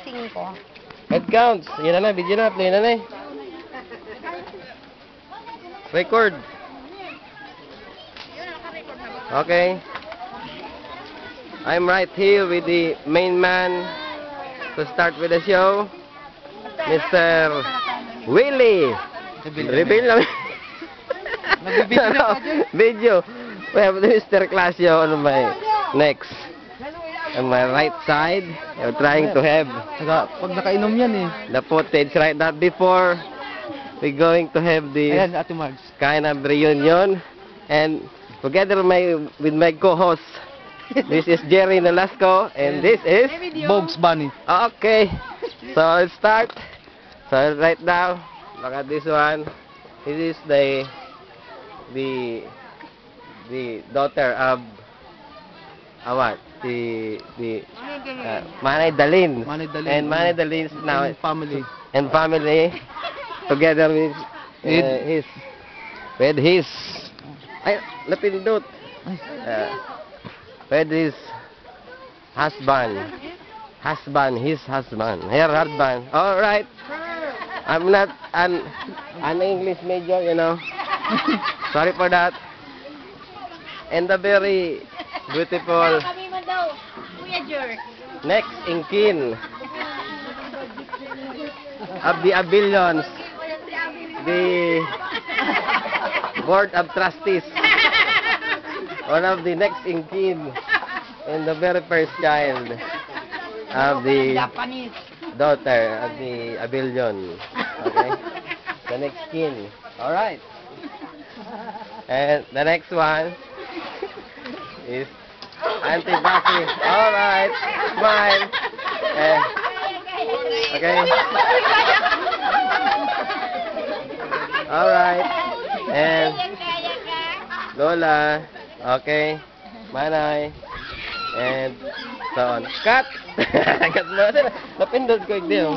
Head counts. Yan na, video na. Play na na eh. Record. Okay. I'm right here with the main man to start with the show. Mr. Willie. Reveal lang. Video. We have Mr. Clasio on my next. On my right side, we're trying to have Pag nakainom yan eh. the footage right now before we're going to have the Ayan, Ate Margs. kind of reunion. And together with my co-host, this is Jerry Nolasco, and this is Bogs Bunny. okay. So let's start. So right now, look at this one. This is the daughter of what? The Manay Dalin. Manay Dalin. And Manay Dalin's now And family. and family together with his ay lapindot with his husband his husband her husband. All right, I'm not an English major, you know. Sorry for that. And the very beautiful next in kin of the Abilions, the Board of Trustees, one of the next in kin and the very first child of the daughter of the Abilion. Okay, the next kin. All right, and the next one is Auntie Baki. All right, smile. Okay. All right, and Lola. Okay, Manay, and so on. Cut. Cut mo. Napindot ko yung